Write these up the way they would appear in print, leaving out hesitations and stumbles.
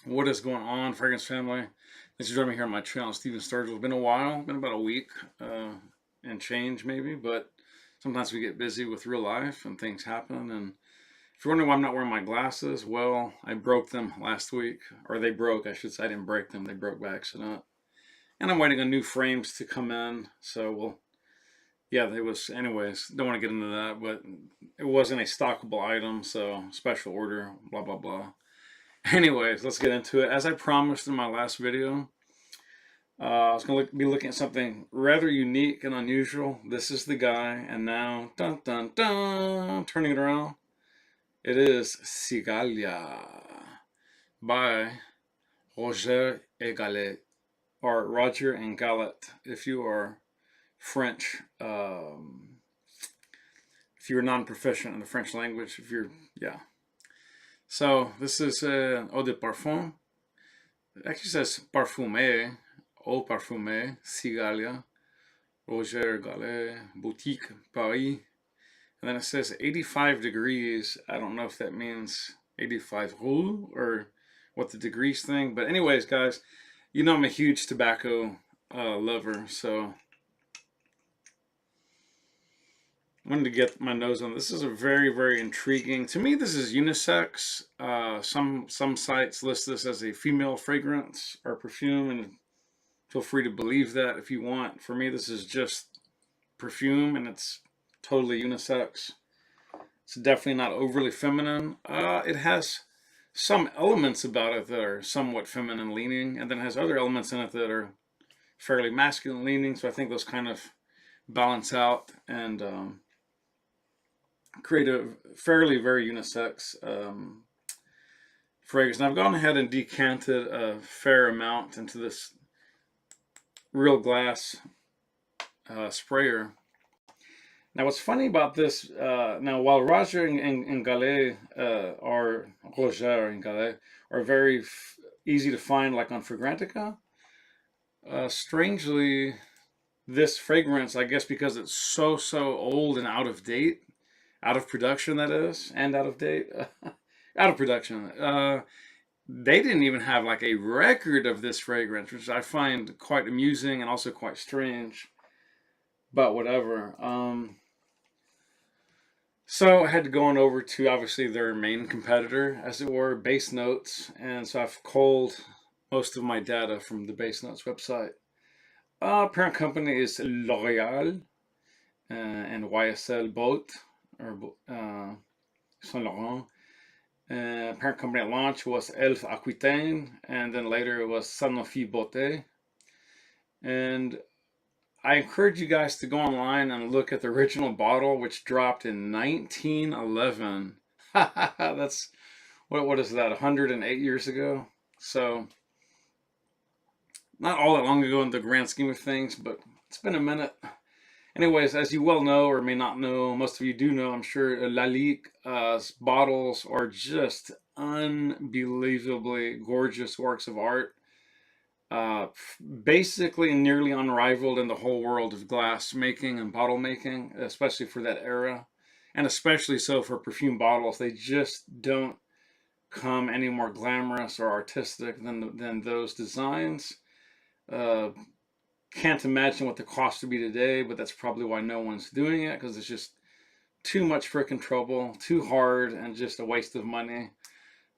What is going on, Fragrance family? Thanks for joining me here on my channel, Steven Sturgill. It's been a while, been about a week and change maybe, but sometimes we get busy with real life and things happen. And if you're wondering why I'm not wearing my glasses, well, I broke them last week, or they broke, I should say. I didn't break them, they broke by accident. And I'm waiting on new frames to come in, so anyways, don't want to get into that, but it wasn't a stockable item, so special order, blah, blah, blah. Anyways, let's get into it. As I promised in my last video, I was going to be looking at something rather unique and unusual. This is the guy, and now, dun dun dun, turning it around, it is Cigalia by Roger et Gallet, or Roger and Gallet, if you are French, if you're non-proficient in the French language, yeah. So this is eau de parfum. It actually says parfumé, eau parfumée, Cigalia, Roger Gallet, Boutique, Paris. And then it says 85 degrees. I don't know if that means 85 roux or what the degrees thing. But anyways, guys, you know I'm a huge tobacco lover, so I wanted to get my nose on this. This is a very, very intriguing. To me, this is unisex. Some sites list this as a female fragrance or perfume, and feel free to believe that if you want. For me, this is just perfume, and it's totally unisex. It's definitely not overly feminine. It has some elements about it that are somewhat feminine leaning, and then it has other elements in it that are fairly masculine leaning. So I think those kind of balance out and create a fairly very unisex fragrance. And I've gone ahead and decanted a fair amount into this real glass sprayer. Now, what's funny about this, now while Roger and Gallet Roger and Gallet are very easy to find, like on Fragrantica, strangely, this fragrance, I guess because it's so old and out of date, out of production, that is, and out of date, out of production. They didn't even have like a record of this fragrance, which I find quite amusing and also quite strange, but whatever. So I had to go on over to obviously their main competitor, as it were, Base Notes, and so I've culled most of my data from the Base Notes website. Parent company is L'Oreal and YSL both, or Saint Laurent. Parent company at launch was Elf Aquitaine, and then later it was Sanofi Beauté. And I encourage you guys to go online and look at the original bottle, which dropped in 1911. That's, what is that, 108 years ago? So, not all that long ago in the grand scheme of things, but it's been a minute. Anyways, as you well know, or may not know, most of you do know, I'm sure, Lalique's bottles are just unbelievably gorgeous works of art. Basically nearly unrivaled in the whole world of glass making and bottle making, especially for that era, and especially so for perfume bottles. They just don't come any more glamorous or artistic than those designs. Can't imagine what the cost would be today, but that's probably why no one's doing it, because it's just too much freaking trouble, too hard, and just a waste of money,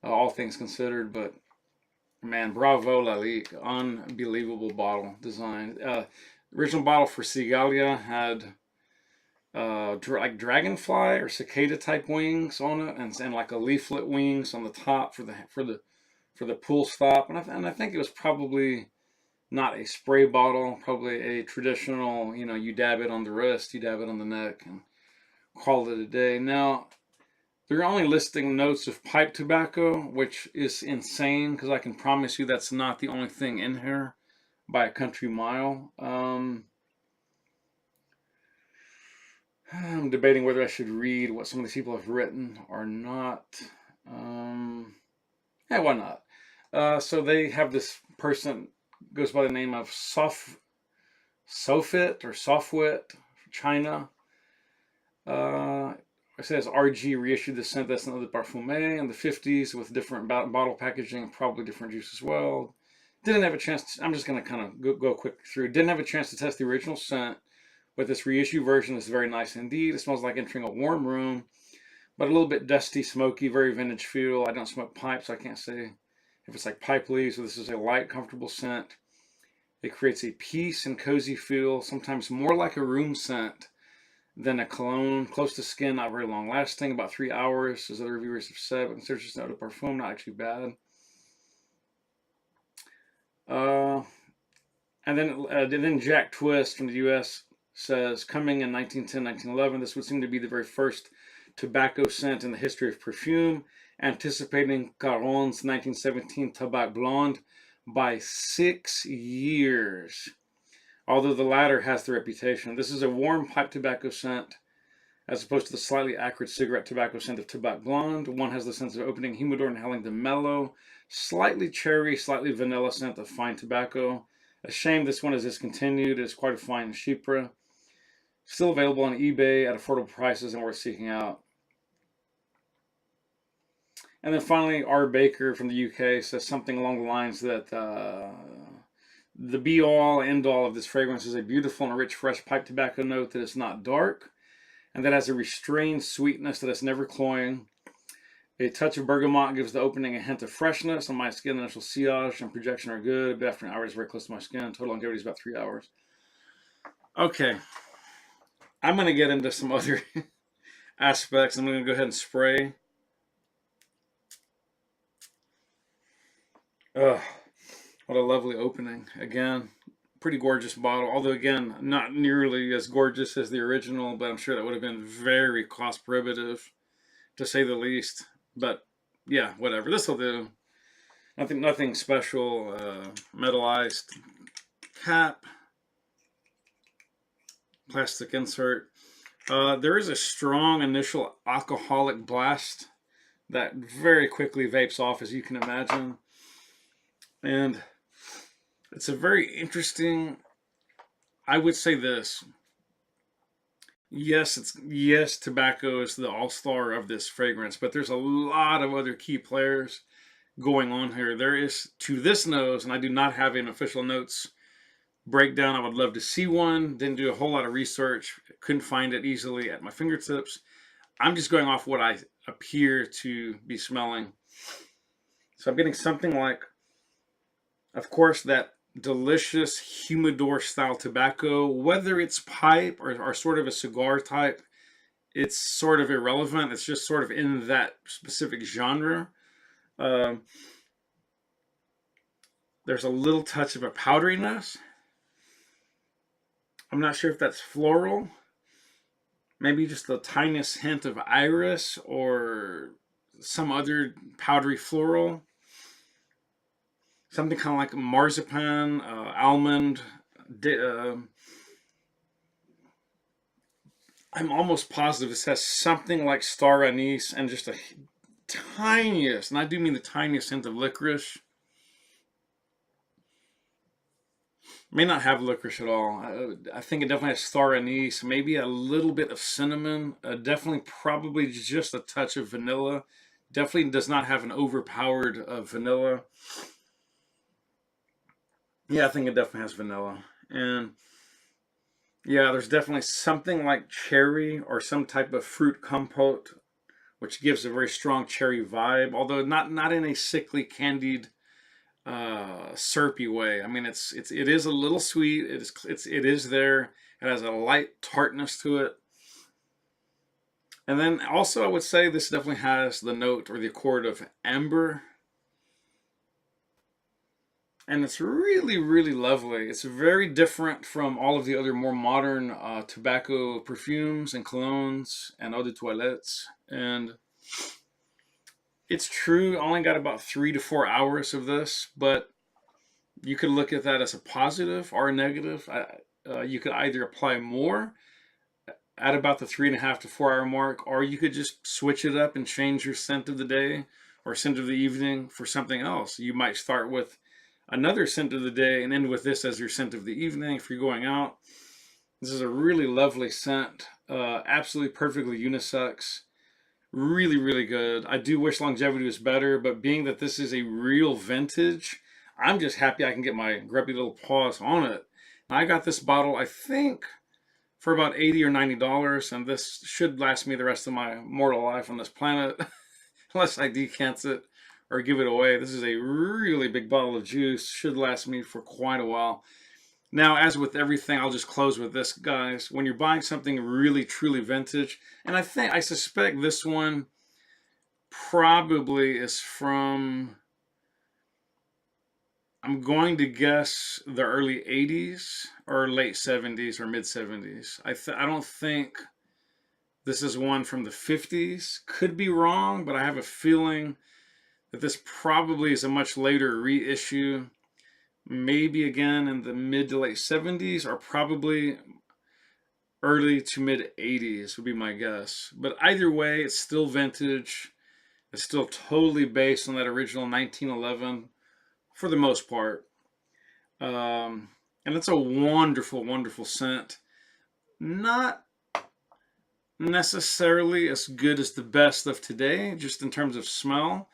all things considered. But man, bravo Lalique, unbelievable bottle design. Original bottle for Cigalia had like dragonfly or cicada type wings on it, and like a leaflet wings on the top for the pull stop, and I think it was probably not a spray bottle, probably a traditional, you dab it on the wrist, you dab it on the neck, and call it a day. Now, they're only listing notes of pipe tobacco, which is insane, because I can promise you that's not the only thing in here by a country mile. I'm debating whether I should read what some of these people have written or not. Yeah, why not? So they have this person, goes by the name of Sofit or Sofwit, China. it says RG reissued the scent that's another Parfum in the 50s with different bottle packaging, probably different juice as well. Didn't have a chance I'm just going to kind of go quick through. Didn't have a chance to test the original scent, but this reissue version is very nice indeed. It smells like entering a warm room, but a little bit dusty, smoky, very vintage feel. I don't smoke pipe, so I can't say if it's like pipe leaves. So this is a light, comfortable scent. It creates a peace and cozy feel, sometimes more like a room scent than a cologne. Close to skin, not very long lasting, about 3 hours, as other reviewers have said, but considered just eau de parfum, not actually bad. And then Jack Twist from the US says, coming in 1910, 1911, this would seem to be the very first tobacco scent in the history of perfume, anticipating Caron's 1917 Tabac Blonde by 6 years, although the latter has the reputation. This is a warm pipe tobacco scent, as opposed to the slightly acrid cigarette tobacco scent of Tabac Blonde. One has the sense of opening humidor and inhaling the mellow, slightly cherry, slightly vanilla scent of fine tobacco. A shame this one is discontinued. It is quite a fine Chypre. Still available on eBay at affordable prices and worth seeking out. And then finally, R. Baker from the UK says something along the lines that the be-all, end-all of this fragrance is a beautiful and rich, fresh pipe tobacco note that is not dark, and that has a restrained sweetness that is never cloying. A touch of bergamot gives the opening a hint of freshness. On my skin, the initial sillage and projection are good, but after an hour, it's very close to my skin. Total longevity is about 3 hours. Okay. I'm going to get into some other aspects. I'm going to go ahead and spray. Ugh, what a lovely opening. Again, pretty gorgeous bottle. Although, again, not nearly as gorgeous as the original, but I'm sure that would have been very cost prohibitive, to say the least. But, yeah, whatever. This will do. Nothing special. Metallized cap. Plastic insert. There is a strong initial alcoholic blast that very quickly vapes off, as you can imagine. And it's a very interesting, I would say this. Yes, tobacco is the all-star of this fragrance, but there's a lot of other key players going on here. There is, to this nose, and I do not have an official notes breakdown. I would love to see one. Didn't do a whole lot of research. Couldn't find it easily at my fingertips. I'm just going off what I appear to be smelling. So I'm getting something like, of course, that delicious humidor style tobacco. Whether it's pipe or sort of a cigar type, it's sort of irrelevant. It's just sort of in that specific genre. There's a little touch of a powderiness. I'm not sure if that's floral. Maybe just the tiniest hint of iris or some other powdery floral. Something kind of like marzipan, almond. I'm almost positive this has something like star anise and just a tiniest, and I do mean the tiniest hint of licorice. May not have licorice at all. I think it definitely has star anise, maybe a little bit of cinnamon, definitely probably just a touch of vanilla. Definitely does not have an overpowered vanilla. Yeah, I think it definitely has vanilla. And yeah, there's definitely something like cherry or some type of fruit compote, which gives a very strong cherry vibe, although not in a sickly candied syrupy way. I mean, it is a little sweet. It is there. It has a light tartness to it. And then also I would say this definitely has the note or the accord of amber. And it's really, really lovely. It's very different from all of the other more modern tobacco perfumes and colognes and eau de toilettes. And it's true, I only got about 3 to 4 hours of this, but you could look at that as a positive or a negative. You could either apply more at about the 3.5 to 4 hour mark, or you could just switch it up and change your scent of the day or scent of the evening for something else. You might start with another scent of the day and end with this as your scent of the evening if you're going out. This is a really lovely scent, absolutely perfectly unisex. Really, really good. I do wish longevity was better, but being that this is a real vintage, I'm just happy I can get my grubby little paws on it. I got this bottle, I think, for about $80 or $90, and this should last me the rest of my mortal life on this planet, unless I decant it or give it away. This is a really big bottle of juice, should last me for quite a while. Now, as with everything, I'll just close with this, guys. When you're buying something really, truly vintage, and I suspect this one probably is from, I'm going to guess the early 80s or late 70s or mid 70s. I don't think this is one from the 50s. Could be wrong, but I have a feeling that this probably is a much later reissue. Maybe again in the mid to late 70s or probably early to mid 80s would be my guess. But either way, it's still vintage. It's still totally based on that original 1911 for the most part. And it's a wonderful, wonderful scent. Not necessarily as good as the best of today, just in terms of smell,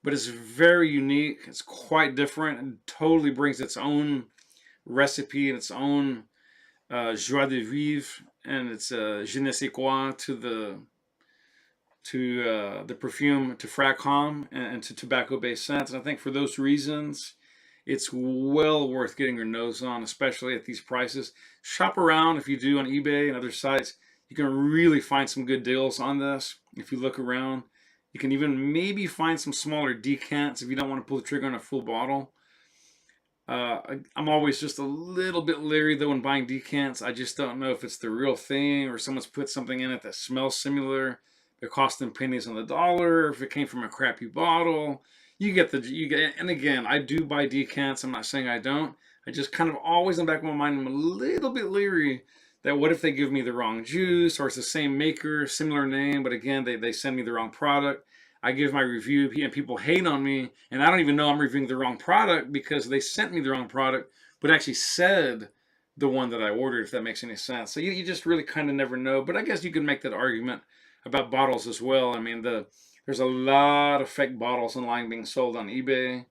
but it's very unique. It's quite different and totally brings its own recipe and its own joie de vivre and its je ne sais quoi to the perfume, to Fracom, and to tobacco-based scents. And I think for those reasons, it's well worth getting your nose on, especially at these prices. Shop around if you do on eBay and other sites. You can really find some good deals on this if you look around. You can even maybe find some smaller decants if you don't want to pull the trigger on a full bottle. I'm always just a little bit leery though when buying decants. I just don't know if it's the real thing or someone's put something in it that smells similar. They're costing pennies on the dollar. If it came from a crappy bottle, you get. And again, I do buy decants. I'm not saying I don't. I just kind of always in the back of my mind, I'm a little bit leery that what if they give me the wrong juice or it's the same maker, similar name, but again, they send me the wrong product. I give my review and people hate on me, and I don't even know I'm reviewing the wrong product because they sent me the wrong product, but actually said the one that I ordered, if that makes any sense. So you just really kind of never know. But I guess you can make that argument about bottles as well. I mean, there's a lot of fake bottles online being sold on eBay.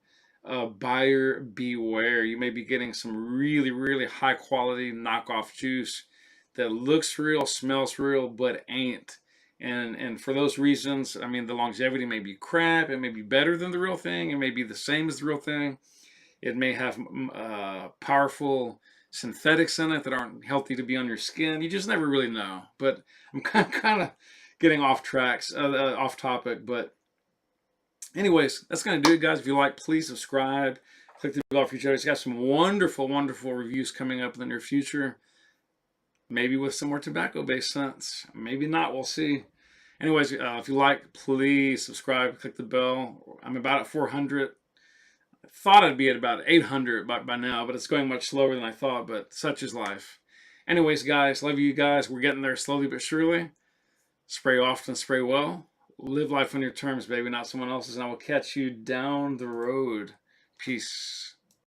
Buyer beware. You may be getting some really, really high quality knockoff juice that looks real, smells real, but ain't. And for those reasons, I mean, the longevity may be crap. It may be better than the real thing. It may be the same as the real thing. It may have powerful synthetics in it that aren't healthy to be on your skin. You just never really know. But I'm kind of getting off tracks, off topic. But anyways, that's going to do it, guys. If you like, please subscribe. Click the bell for future. It's got some wonderful, wonderful reviews coming up in the near future. Maybe with some more tobacco-based scents. Maybe not. We'll see. Anyways, if you like, please subscribe. Click the bell. I'm about at 400. I thought I'd be at about 800 by now, but it's going much slower than I thought, but such is life. Anyways, guys, love you guys. We're getting there slowly but surely. Spray often, spray well. Live life on your terms, baby, not someone else's, and I will catch you down the road. Peace.